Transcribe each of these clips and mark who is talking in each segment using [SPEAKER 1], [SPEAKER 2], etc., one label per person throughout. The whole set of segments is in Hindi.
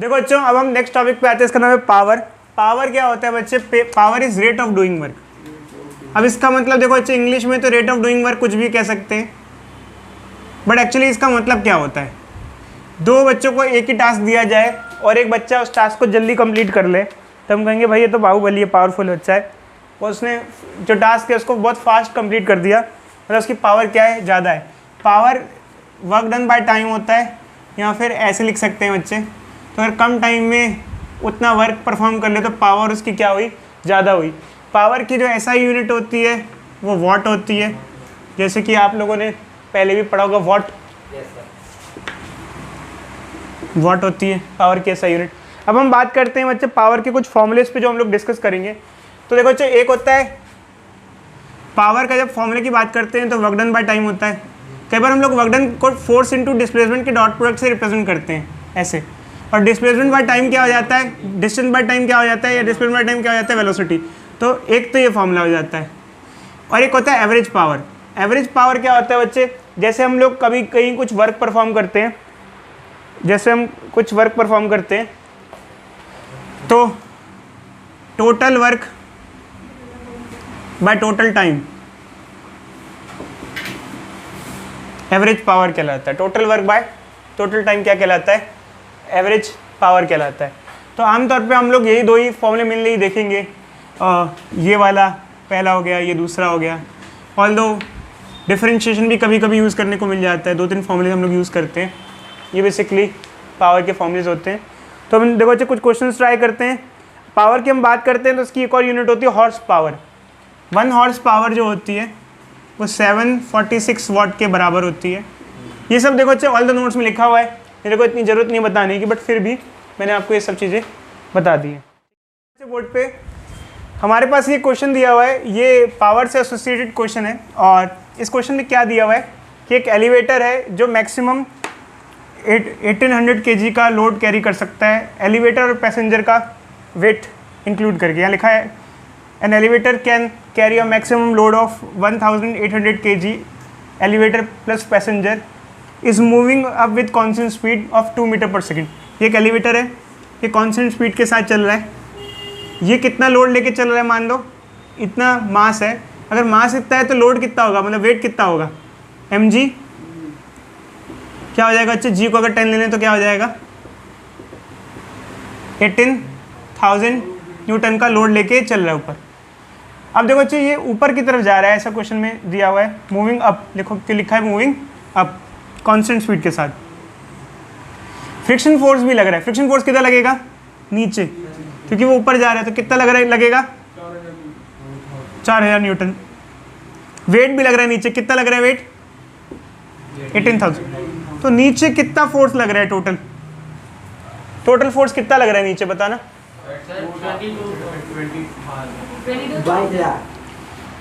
[SPEAKER 1] देखो बच्चों, अब हम नेक्स्ट टॉपिक पे आते हैं, इसका नाम है पावर। पावर क्या होता है बच्चे? Power is rate of doing work. अब इसका मतलब देखो बच्चे, इंग्लिश में तो रेट ऑफ डूइंग वर्क कुछ भी कह सकते हैं, बट एक्चुअली इसका मतलब क्या होता है? दो बच्चों को एक ही टास्क दिया जाए और एक बच्चा उस टास्क को जल्दी कंप्लीट कर ले, तो हम कहेंगे भाई ये तो बाहुबली है, पावरफुल बच्चा है, और उसने जो टास्क है उसको बहुत फास्ट कंप्लीट कर दिया, मतलब उसकी पावर क्या है? ज़्यादा है। Power work done by time होता है, या फिर ऐसे लिख सकते हैं बच्चे, तो अगर कम टाइम में उतना वर्क परफॉर्म कर ले तो पावर उसकी क्या हुई? ज़्यादा हुई। पावर की जो ऐसा यूनिट होती है वो वॉट होती है, जैसे कि आप लोगों ने पहले भी पढ़ा होगा वॉट। वॉट होती है पावर की ऐसा यूनिट। अब हम बात करते हैं बच्चे पावर के कुछ फॉर्मूलेस पे जो हम लोग डिस्कस करेंगे। तो देखो बच्चे, एक होता है पावर का, जब फॉर्मूले की बात करते हैं तो वर्क डन बाय टाइम होता है। कई बार हम लोग वर्क डन को फोर्स इनटू डिस्प्लेसमेंट के डॉट प्रोडक्ट से रिप्रेजेंट करते हैं ऐसे, और डिस्प्लेसमेंट बाय टाइम क्या हो जाता है? डिस्टेंस बाय टाइम क्या हो जाता है, या डिस्प्लेसमेंट बाय टाइम क्या हो जाता है? वेलोसिटी। तो एक तो ये फॉर्मूला हो जाता है, और एक होता है एवरेज पावर। एवरेज पावर क्या होता है बच्चे? जैसे हम लोग कभी कहीं कुछ वर्क परफॉर्म करते हैं, तो total work by total time average power कहलाता है। Total work by total time क्या कहलाता है? एवरेज पावर कहलाता है। तो आमतौर पे हम लोग यही दो ही फॉर्मूले मिलने ही देखेंगे, ये वाला पहला हो गया, ये दूसरा हो गया। ऑल्दो डिफरेंशिएशन भी कभी कभी यूज़ करने को मिल जाता है, 2-3 फॉर्मूले हम लोग यूज़ करते हैं। ये बेसिकली पावर के फॉर्मूलेज होते हैं। तो हम देखो बच्चे कुछ क्वेश्चंस ट्राई करते हैं। पावर की हम बात करते हैं तो इसकी एक और यूनिट होती है हॉर्स पावर। 1 हॉर्स पावर जो होती है वो 746 वॉट के बराबर होती है। ये सब देखो बच्चे ऑल द नोट्स में लिखा हुआ है, मेरे को इतनी ज़रूरत नहीं बताने की, बट फिर भी मैंने आपको ये सब चीज़ें बता दी हैं। बोर्ड पे हमारे पास ये क्वेश्चन दिया हुआ है, ये पावर से एसोसिएटेड क्वेश्चन है, और इस क्वेश्चन में क्या दिया हुआ है कि एक एलिवेटर है जो मैक्सिमम 1800 kg का लोड कैरी कर सकता है, एलिवेटर और पैसेंजर का वेट इंक्लूड करके। यहाँ लिखा है an elevator can carry a maximum load of 1800 kg, elevator plus passenger is moving up with constant speed of 2 metre per second. ये एक एलिवेटर है, ये कॉन्स्टेंट स्पीड के साथ चल रहा है। ये कितना लोड लेके चल रहा है? मान लो इतना मास है, अगर मास इतना है तो लोड कितना होगा, मतलब वेट कितना होगा? mg क्या हो जाएगा बच्चे? g को अगर 10 ले लें तो क्या हो जाएगा? 18,000 न्यूटन का लोड लेके चल रहा है ऊपर। अब देखो बच्चे, ये ऊपर की तरफ जा रहा है, ऐसा क्वेश्चन में दिया हुआ है। मूविंग अप लिखा है, मूविंग अप कांस्टेंट स्पीड के साथ। फ्रिक्शन फोर्स भी लग रहा है। फ्रिक्शन फोर्स कितना लगेगा? नीचे, क्योंकि वो ऊपर जा रहा है, तो कितना लगेगा? 4000 न्यूटन। वेट भी लग रहा है नीचे, कितना लग रहा है वेट? 18,000। तो नीचे कितना फोर्स लग रहा है टोटल? टोटल फोर्स कितना लग रहा है नीचे, बताना।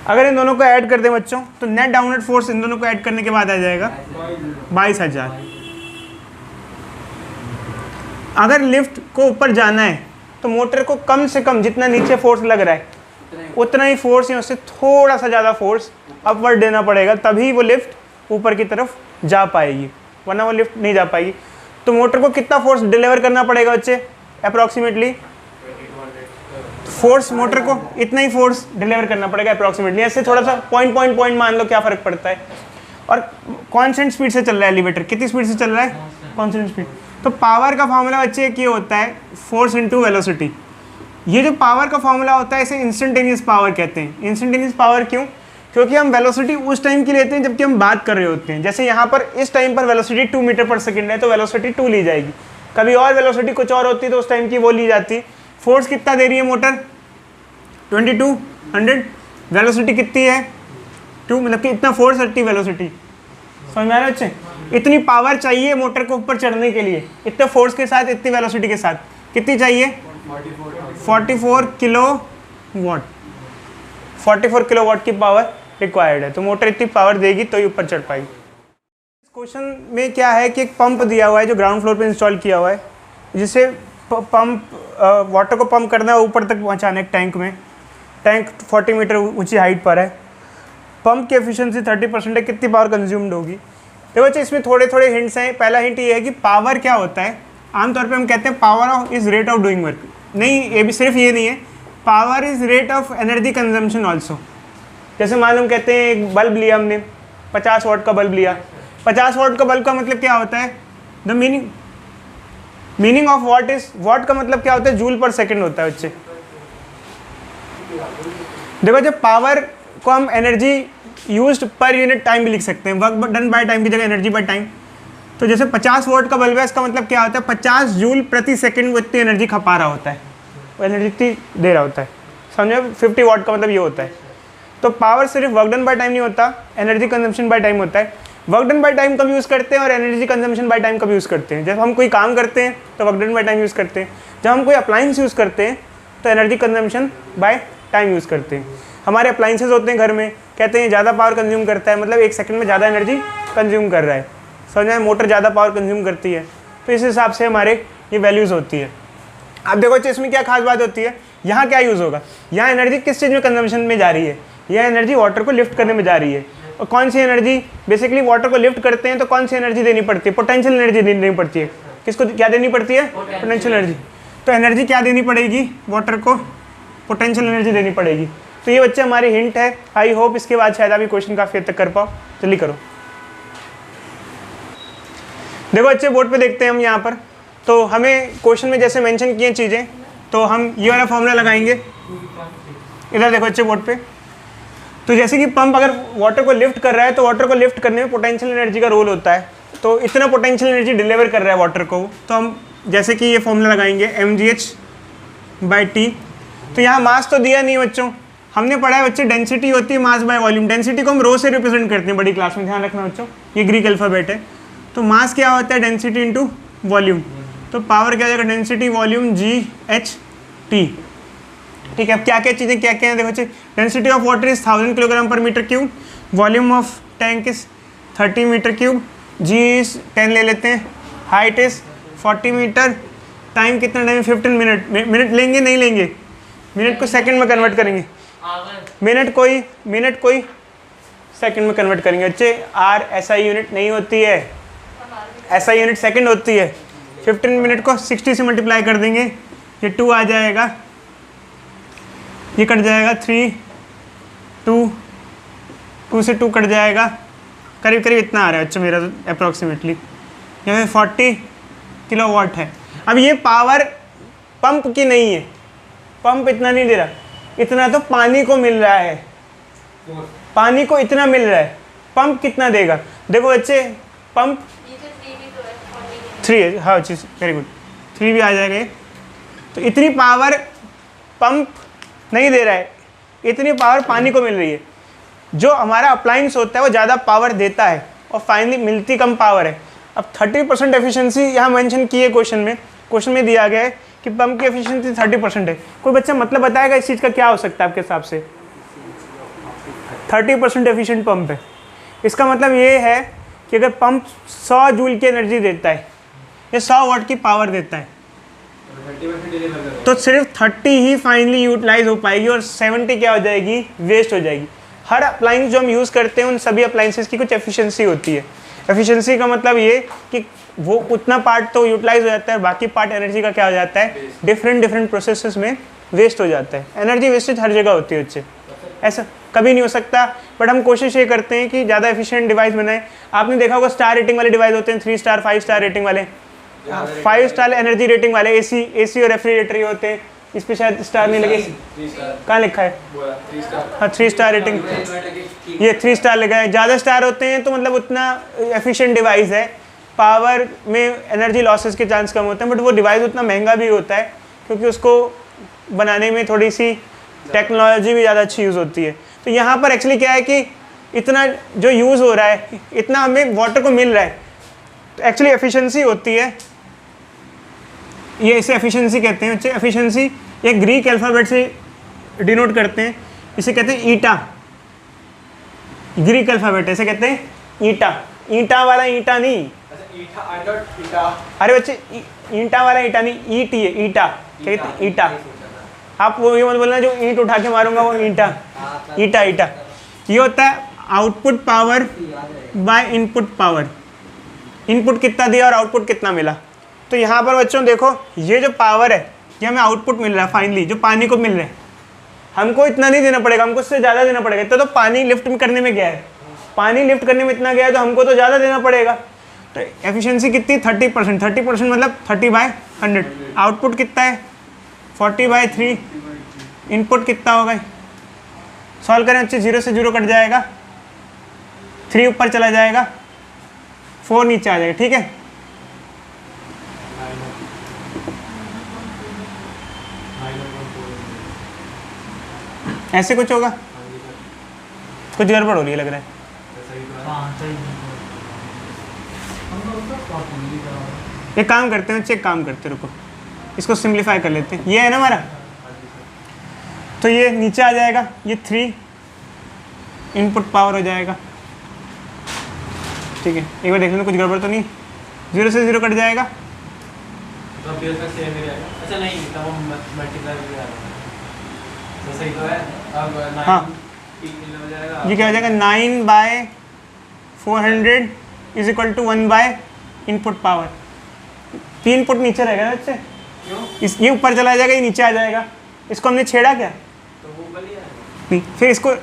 [SPEAKER 1] अगर इन दोनों को ऐड कर दें बच्चों, तो नेट डाउनवर्ड फोर्स इन दोनों को ऐड करने के बाद आ जाएगा 22,000। अगर लिफ्ट को ऊपर जाना है तो मोटर को कम से कम जितना नीचे फोर्स लग रहा है उतना ही फोर्स या उससे थोड़ा सा ज़्यादा फोर्स अपवर्ड देना पड़ेगा, तभी वो लिफ्ट ऊपर की तरफ जा पाएगी, वरना वो लिफ्ट नहीं जा पाएगी। तो मोटर को कितना फोर्स डिलीवर करना पड़ेगा बच्चे? अप्रॉक्सीमेटली फोर्स, मोटर को इतना ही फोर्स डिलीवर करना पड़ेगा अप्रॉक्सीमेटली। ऐसे थोड़ा सा पॉइंट मान लो, क्या फ़र्क पड़ता है। और कांस्टेंट स्पीड से चल रहा है एलिवेटर, कितनी स्पीड से चल रहा है? Constant speed. तो पावर का फॉर्मूला बच्चे ये होता है फोर्स इनटू वेलोसिटी। ये जो पावर का फॉर्मूला होता है इसे इंस्टेंटेनियस पावर कहते हैं। इंस्टेंटेनियस पावर क्यों? क्योंकि हम वेलोसिटी उस टाइम की लेते हैं जबकि हम बात कर रहे होते हैं। जैसे यहाँ पर इस टाइम पर वेलोसिटी 2 मीटर पर सेकेंड है, तो वेलोसिटी 2 ली जाएगी। कभी और वेलोसिटी कुछ और होती तो उस टाइम की वो ली जाती। फोर्स कितना दे रही है मोटर? 2200। वेलोसिटी कितनी है? 2, मतलब कि इतना फोर्स, इतनी वेलोसिटी। समझ में आ रहा है बच्चे? इतनी पावर चाहिए मोटर को ऊपर चढ़ने के लिए, इतने फोर्स के साथ, इतनी वेलोसिटी के साथ। कितनी चाहिए? 44 किलो वाट। 44 किलो वाट की पावर रिक्वायर्ड है। तो मोटर इतनी पावर देगी तो ही ऊपर चढ़ पाएगी। इस क्वेश्चन में क्या है कि एक पंप दिया हुआ है जो ग्राउंड फ्लोर पे इंस्टॉल किया हुआ है, जिससे पंप वाटर को पंप करना है ऊपर तक पहुंचाना है टैंक में। टैंक 40 मीटर ऊंची हाइट पर है। पंप की एफिशिएंसी 30% है। कितनी पावर कंज्यूम्ड होगी? देखो बच्चे, इसमें थोड़े हिंट्स हैं। पहला हिंट ये है कि पावर क्या होता है? आमतौर पे हम कहते हैं power of is rate of doing work, नहीं ये भी सिर्फ ये नहीं है, power is rate of energy consumption also. जैसे मालूम कहते हैं एक बल्ब लिया हमने, 50 वाट का बल्ब लिया, 50 वाट का बल्ब का मतलब क्या होता है, the meaning of what is, what का मतलब क्या होता है, जूल पर सेकेंड होता है बच्चे। देखो जब पावर को हम energy used per unit time भी लिख सकते हैं, वर्क डन बाय टाइम की जगह एनर्जी बाय टाइम। तो जैसे 50 वाट का बल्ब है, इसका मतलब क्या होता है, 50 जूल प्रति सेकंड वो इतनी एनर्जी खपा रहा होता है, वो एनर्जी इतनी दे रहा होता है, समझे। 50 वाट का मतलब ये होता है। तो पावर सिर्फ वर्क डन बाय टाइम नहीं होता, एनर्जी कंजम्पशन बाय टाइम होता है। वर्क डन बाय टाइम कब यूज़ करते हैं और एनर्जी कंजम्पशन बाय टाइम कब यूज़ करते हैं, जब हम कोई काम करते हैं तो work done by time use करते हैं, जब हम कोई अप्लाइंस यूज़ करते हैं तो energy consumption bye time use करते हैं। हमारे अप्लाइंसेज होते हैं घर में, कहते हैं ज़्यादा पावर कंज्यूम करता है, मतलब 1 सेकंड में ज़्यादा एनर्जी कंज्यूम कर रहा है, समझ में। मोटर ज़्यादा पावर कंज्यूम करती है, तो इस हिसाब से हमारे ये वैल्यूज़ होती है। अब देखो इसमें क्या खास बात होती है, यहाँ क्या यूज़ होगा, यहाँ एनर्जी किस चीज़ में कंजम्पशन में जा रही है, यह एनर्जी वाटर को लिफ्ट करने में जा रही है। और कौन सी एनर्जी, बेसिकली वाटर को लिफ्ट करते हैं तो कौन सी एनर्जी देनी पड़ती है, पोटेंशियल एनर्जी देनी पड़ती है। किसको क्या देनी पड़ती है, पोटेंशियल एनर्जी। तो एनर्जी क्या देनी पड़ेगी, वाटर को पोटेंशियल एनर्जी देनी पड़ेगी। तो ये बच्चे हमारी हिंट है। आई होप इसके बाद शायद आप ये क्वेश्चन काफ़ी हद तक कर पाओ। जल्दी करो। देखो बच्चे बोर्ड पे देखते हैं हम यहाँ पर, तो हमें क्वेश्चन में जैसे मेंशन किए चीज़ें, तो हम ये वाला फॉर्मूला लगाएंगे। इधर देखो बच्चे बोर्ड पे, तो जैसे कि पंप अगर वाटर को लिफ्ट कर रहा है तो वाटर को लिफ्ट करने में पोटेंशियल एनर्जी का रोल होता है। तो इतना पोटेंशियल एनर्जी डिलीवर कर रहा है वाटर को, तो हम जैसे कि ये फॉर्मूला लगाएंगे mgh/T। तो यहाँ मास तो दिया नहीं बच्चों, हमने पढ़ा है बच्चे डेंसिटी होती है मास बाय वॉल्यूम। डेंसिटी को हम रो से रिप्रेजेंट करते हैं बड़ी क्लास में, ध्यान रखना बच्चों, ये ग्रीक अल्फ़ाबेट है। तो मास क्या होता है, डेंसिटी इंटू वॉल्यूम। तो पावर क्या हो जाएगा, डेंसिटी वॉल्यूम GHT। ठीक है, अब क्या क्या चीज़ें क्या क्या हैं देखो बच्चे, density of water is 1000 kilogram per metre cube, volume of tank is 30 metre cube, G is 10 ले लेते हैं, हाइट इज 40 मीटर, टाइम कितना टाइम 15 मिनट। मिनट लेंगे नहीं लेंगे, मिनट को सेकंड में कन्वर्ट करेंगे, मिनट कोई सेकंड में कन्वर्ट करेंगे बच्चे। आर SI यूनिट नहीं होती है, SI यूनिट सेकंड होती है। 15 मिनट को 60 से मल्टीप्लाई कर देंगे, ये 2 आ जाएगा, ये कट जाएगा 3, 2 से 2 कट जाएगा, करीब करीब इतना आ रहा है बच्चों मेरा तो अप्रॉक्सीमेटली, यहाँ 40 किलोवाट है। अब ये पावर पंप की नहीं है, पंप इतना नहीं दे रहा, इतना तो पानी को मिल रहा है, पानी को इतना मिल रहा है। पंप कितना देगा, देखो बच्चे पंप 3 है, हाँ चीज़ वेरी गुड, 3 भी आ जाएगा ये। तो इतनी पावर पंप नहीं दे रहा है, इतनी पावर पानी को मिल रही है। जो हमारा अप्लाइंस होता है वो ज़्यादा पावर देता है और फाइनली मिलती कम पावर है। अब 30% एफिशिएंसी यहाँ मेंशन की है क्वेश्चन में दिया गया है कि पंप की एफिशिएंसी 30% है। कोई बच्चा मतलब बताएगा इस चीज़ का क्या हो सकता है आपके हिसाब से? 30% एफिशिएंट पंप है, इसका मतलब ये है कि अगर पंप 100 जूल की एनर्जी देता है या 100 वाट की पावर देता है तो सिर्फ 30 ही फाइनली यूटिलाइज हो पाएगी और 70 क्या हो जाएगी, वेस्ट हो जाएगी। हर अप्लाइंस जो हम यूज़ करते हैं उन सभी अप्लाइंसेस की कुछ एफिशिएंसी होती है। एफिशिएंसी का मतलब ये कि वो उतना पार्ट तो यूटिलाइज हो जाता है, बाकी पार्ट एनर्जी का क्या हो जाता है, डिफरेंट प्रोसेसेस में वेस्ट हो जाता है। एनर्जी वेस्टेज हर जगह होती है बच्चे, ऐसा कभी नहीं हो सकता, बट हम कोशिश ये करते हैं कि ज़्यादा एफिशिएंट डिवाइस बनाएं। आपने देखा होगा स्टार रेटिंग वाले डिवाइस होते हैं, 3 स्टार 5 स्टार रेटिंग वाले, 5 स्टार एनर्जी रेटिंग वाले एसी और रेफ्रिजरेटर होते हैं। इस पे शायद स्टार नहीं लगे, कहाँ लिखा है? हाँ 3 स्टार रेटिंग, ये 3 स्टार लगा है। ज़्यादा स्टार होते हैं तो मतलब उतना एफिशिएंट डिवाइस है, पावर में एनर्जी लॉसेस के चांस कम होते हैं, बट वो डिवाइस उतना महंगा भी होता है क्योंकि उसको बनाने में थोड़ी सी टेक्नोलॉजी भी ज़्यादा अच्छी यूज़ होती है। तो यहाँ पर एक्चुअली क्या है कि इतना जो यूज़ हो रहा है, इतना हमें वाटर को मिल रहा है, तो एक्चुअली एफिशिएंसी होती है, ये इसे एफिशिएंसी कहते हैं बच्चे। एफिशिएंसी ये ग्रीक अल्फ़ाबेट से डिनोट करते हैं, इसे कहते हैं ईटा, ग्रीक अल्फ़ाबेट ऐसे कहते हैं ईटा। ईटा वाला ईटा नहीं, अरे बच्चे ईटा वाला ईटा नहीं, ईट ये ईटा कहते हैं, ईटा। आप वो ये मत बोलना जो ईंट उठा के मारूंगा वो ईटा, ईटा ईटा। ये होता है output power by input power. Input कितना दिया और आउटपुट कितना मिला, तो यहाँ पर बच्चों देखो ये जो पावर है ये हमें आउटपुट मिल रहा है फाइनली, जो पानी को मिल रहा है, हमको इतना नहीं देना पड़ेगा, हमको इससे ज़्यादा देना पड़ेगा। इतना तो पानी लिफ्ट करने में गया है, पानी लिफ्ट करने में इतना गया है तो हमको तो ज़्यादा देना पड़ेगा। तो एफिशिएंसी कितनी 30%, 30% मतलब 30/100। आउटपुट कितना है 40/3। इनपुट कितना होगा, सॉल्व करें बच्चे, 0 से 0 कट जाएगा, 3 ऊपर चला जाएगा, 4 नीचे आ जाएगा। ठीक है, ऐसे कुछ होगा, कुछ गड़बड़ हो रही है लग रहा है। एक काम करते हैं, चेक काम करते, रुको इसको सिंप्लीफाई कर लेते हैं। ये है ना हमारा, तो ये नीचे आ जाएगा, ये 3 इनपुट पावर हो जाएगा। ठीक है, एक बार देख लेना कुछ गड़बड़ तो नहीं, 0 से 0 कट जाएगा।
[SPEAKER 2] तो अच्छा नहीं, तब हम मल्टीप्लाई भी आ रहा है तो सही तो है। अब 9
[SPEAKER 1] हाँ,
[SPEAKER 2] हो जाएगा,
[SPEAKER 1] ये क्या हो जाएगा 9/400 is equal to 1 input power. 3 input नीचे रहेगा ना बच्चे,
[SPEAKER 2] क्यों?
[SPEAKER 1] ये ऊपर चला जाएगा, ये नीचे आ जाएगा। इसको हमने छेड़ा क्या,
[SPEAKER 2] तो वो ऊपर ही आएगा।
[SPEAKER 1] नहीं, फिर इसको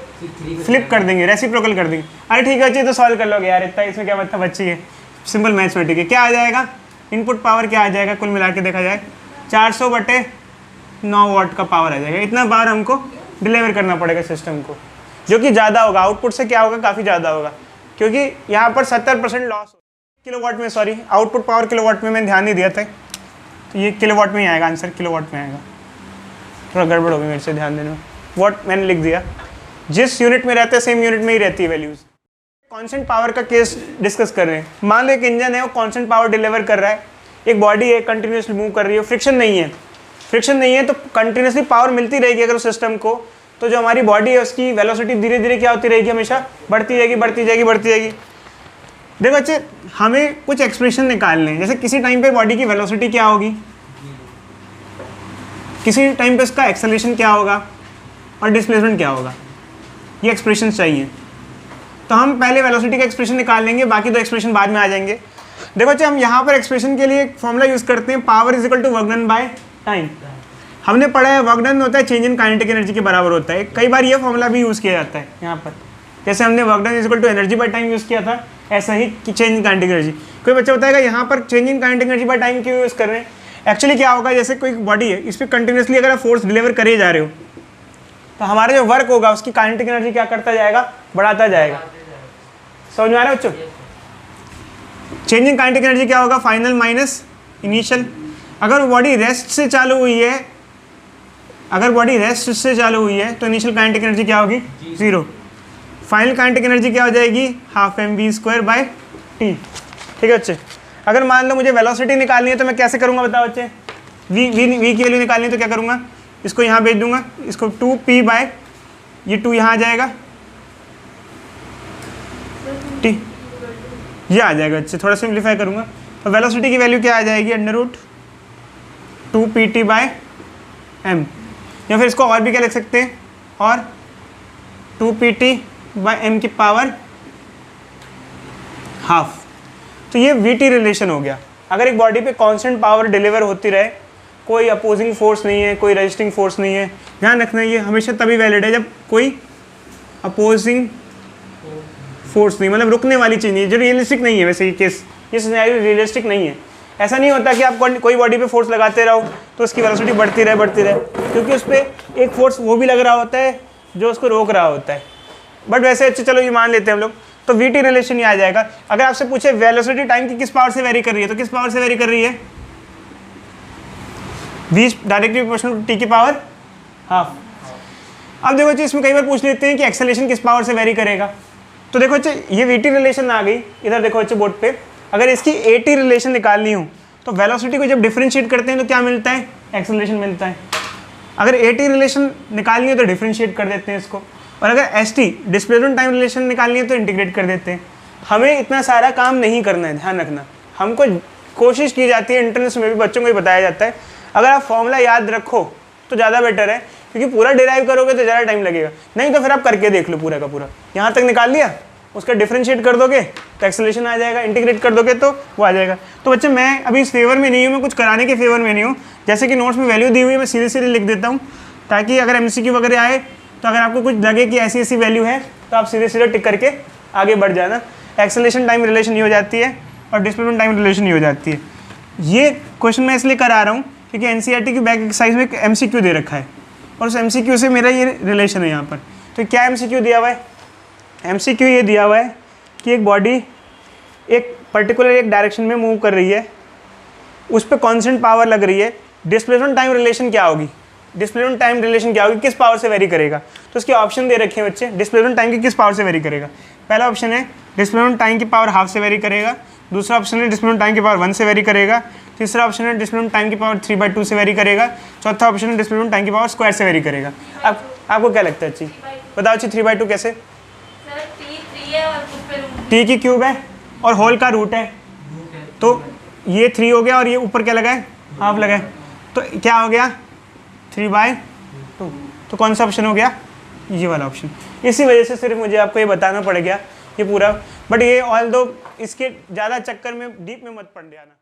[SPEAKER 1] फ्लिप कर देंगे, रेसिप्रोकल कर देंगे। अरे ठीक है बच्चे, तो सॉल्व कर लोगे यार, इतना इसमें क्या मतलब बच्ची है, सिंपल मैथमेटिक है। क्या आ जाएगा इनपुट पावर, क्या आ जाएगा कुल मिला के देखा जाए 400/9 वाट का पावर आ जाएगा। इतना पावर हमको डिलीवर करना पड़ेगा सिस्टम को, जो कि ज़्यादा होगा, आउटपुट से क्या होगा काफ़ी ज़्यादा होगा, क्योंकि यहाँ पर 70% लॉस हो किलोवाट में, सॉरी आउटपुट पावर किलोवाट में मैंने ध्यान नहीं दिया था, तो ये किलोवाट में ही आएगा आंसर, किलोवाट में आएगा। थोड़ा गड़बड़ हो गई मेरे से, ध्यान देना, वाट मैंने लिख दिया, जिस यूनिट में रहते हैं सेम यूनिट में ही रहती है वैल्यूज़। कांस्टेंट पावर का केस डिस्कस कर रहे हैं। मान लो एक इंजन है, वो कांस्टेंट पावर डिलीवर कर रहा है, एक बॉडी है कंटिन्यूसली मूव कर रही है, फ्रिक्शन नहीं है, फ्रिक्शन नहीं है तो कंटिन्यूसली पावर मिलती रहेगी अगर सिस्टम को, तो जो हमारी बॉडी है उसकी वेलोसिटी धीरे धीरे क्या होती रहेगी, हमेशा बढ़ती जाएगी, बढ़ती जाएगी, बढ़ती जाएगी। देखो बच्चे, हमें कुछ एक्सप्रेशन निकालने हैं, जैसे किसी टाइम पे बॉडी की वेलोसिटी क्या होगी, किसी टाइम पे उसका एक्सेलरेशन क्या होगा और डिस्प्लेसमेंट क्या होगा, ये एक्सप्रेशन चाहिए। तो हम पहले वेलोसिटी का एक्सप्रेशन निकाल लेंगे, बाकी दो एक्सप्रेशन बाद में आ जाएंगे। देखो बच्चे, हम यहाँ पर एक्सप्रेशन के लिए एक फॉर्मूला यूज़ करते हैं, power is equal to work done by time. हमने पढ़ा है वर्क डन होता है चेंज इन काइनेटिक एनर्जी के बराबर होता है। कई बार ये फॉर्मूला भी यूज़ किया जाता है यहाँ पर, जैसे हमने work done is equal to energy by time use किया था, ऐसा ही कि चेंज इन काइनेटिक एनर्जी। कोई बच्चा बताएगा यहाँ पर change in kinetic energy by time क्यों यूज़ कर रहे हैं। एक्चुअली क्या होगा, जैसे कोई बॉडी है, इस पर कंटिन्यूसली अगर आप फोर्स डिलीवर करे जा रहे हो, तो हमारा जो वर्क होगा उसकी काइनेटिक एनर्जी क्या करता जाएगा, बढ़ाता जाएगा। समझ में आ रहा है बच्चों, चेंज इन काइनेटिक एनर्जी क्या होगा, फाइनल माइनस इनिशियल। अगर बॉडी रेस्ट से चालू हुई है, अगर बॉडी रेस्ट से चालू हुई है तो इनिशियल काइनेटिक एनर्जी क्या होगी, 0। फाइनल काइनेटिक एनर्जी क्या हो जाएगी, हाफ mv²/t। ठीक है बच्चे, अगर मान लो मुझे वेलोसिटी निकालनी है तो मैं कैसे करूँगा बताओ बच्चे, v की वैल्यू निकालनी है तो क्या करूँगा, इसको यहाँ भेज दूंगा, इसको 2p/, ये 2 यहाँ आ जाएगा, t ये आ जाएगा बच्चे। थोड़ा सिंप्लीफाई करूँगा तो वेलोसिटी की वैल्यू क्या आ जाएगी, √2pt/m, या फिर इसको और भी क्या लिख सकते हैं, और 2pt/m की पावर हाफ। तो ये VT रिलेशन हो गया। अगर एक बॉडी पे कांस्टेंट पावर डिलीवर होती रहे, कोई अपोजिंग फोर्स नहीं है, कोई रजिस्टिंग फोर्स नहीं है, ध्यान रखना ये हमेशा तभी वैलिड है जब कोई अपोजिंग फोर्स नहीं, मतलब रुकने वाली चीज़ नहीं है, जो रियलिस्टिक नहीं है। वैसे ये केस, ये सिनेरियो रियलिस्टिक नहीं है। ऐसा नहीं होता कि आप कोई बॉडी पे फोर्स लगाते रहो तो उसकी वेलोसिटी बढ़ती रहे, क्योंकि उस पर एक फोर्स वो भी लग रहा होता है जो उसको रोक रहा होता है। बट वैसे अच्छे, चलो ये मान लेते हैं हम लोग, तो VT रिलेशन ही आ जाएगा। अगर आपसे पूछे वेलोसिटी टाइम की किस पावर से वेरी कर रही है, तो किस पावर से वेरी कर रही है, v directly proportional to t की पावर हाफ। अब देखो बच्चे, इसमें कई बार पूछ लेते हैं कि एक्सेलरेशन किस पावर से वेरी करेगा। तो देखो बच्चे, ये VT रिलेशन आ गई, इधर देखो बच्चे बोर्ड पे। अगर इसकी AT रिलेशन निकालनी हो तो वेलोसिटी को जब डिफरेंशिएट करते हैं तो क्या मिलता है, एक्सेलरेशन मिलता है। अगर AT रिलेशन निकालनी है तो डिफरेंशिएट कर देते हैं इसको, और अगर ST डिस्प्लेसमेंट टाइम रिलेशन निकालनी है तो इंटीग्रेट कर देते हैं। हमें इतना सारा काम नहीं करना है, ध्यान रखना। हमको कोशिश की जाती है, इंटरनेट में भी बच्चों को ही बताया जाता है, अगर आप फॉर्मूला याद रखो तो ज़्यादा बेटर है, क्योंकि पूरा डिराइव करोगे तो ज़्यादा टाइम लगेगा, नहीं तो फिर आप करके देख लो पूरा का पूरा। यहाँ तक निकाल लिया, उसका डिफरेंशिएट कर दोगे तो एक्सेलरेशन आ जाएगा, इंटीग्रेट कर दोगे तो वो आ जाएगा। तो बच्चे मैं अभी इस फेवर में नहीं हूँ, मैं कुछ कराने के फेवर में नहीं हूँ। जैसे कि नोट्स में वैल्यू दी हुई है मैं सीधे सीधे लिख देता हूँ, ताकि अगर MCQ वगैरह आए तो अगर आपको कुछ लगे कि ऐसी ऐसी वैल्यू है तो आप सीधे सीधे टिक करके आगे बढ़ जाना। एक्सेलरेशन टाइम रिलेशन ही हो जाती है और डिस्प्लेसमेंट टाइम रिलेशन ही हो जाती है। ये क्वेश्चन मैं इसलिए करा रहा हूँ क्योंकि NCERT की बैक एक्सरसाइज में एक MCQ दे रखा है और उस MCQ से मेरा ये रिलेशन है यहाँ पर। तो क्या MCQ दिया हुआ है? MCQ ये दिया हुआ है कि एक बॉडी एक पर्टिकुलर एक डायरेक्शन में मूव कर रही है, उस पर कांस्टेंट पावर लग रही है, डिस्प्लेसमेंट टाइम रिलेशन क्या होगी? डिस्प्लेसमेंट टाइम रिलेशन क्या होगी, किस पावर से वेरी करेगा? तो उसके ऑप्शन दे रखे हैं बच्चे, डिस्प्लेसमेंट टाइम की किस पावर से वेरी करेगा। पहला ऑप्शन है डिस्प्लेसमेंट टाइम की पावर हाफ से वेरी करेगा, दूसरा ऑप्शन है डिस्प्लेसमेंट टाइम की पावर 1 से वेरी करेगा, तीसरा ऑप्शन है डिस्प्लेसमेंट टाइम की पावर 3/2 से वेरी करेगा, चौथा ऑप्शन है डिस्प्लेसमेंट टाइम की पावर स्क्वायर से वेरी करेगा। आपको क्या लगता है अच्छी? बताओ अच्छी 3/2 कैसे?
[SPEAKER 3] सर T 3 है और उस पे रूट
[SPEAKER 1] टी की क्यूब है और होल का रूट है, तो ये 3 हो गया और ये ऊपर क्या लगा है? हाफ लगा है, तो क्या हो गया? 3/2। तो कौन सा ऑप्शन हो गया? ये वाला ऑप्शन। इसी वजह से सिर्फ मुझे आपको ये बताना पड़ गया ये पूरा, बट ये ऑल दो इसके ज़्यादा चक्कर में डीप में मत पड़ जाना।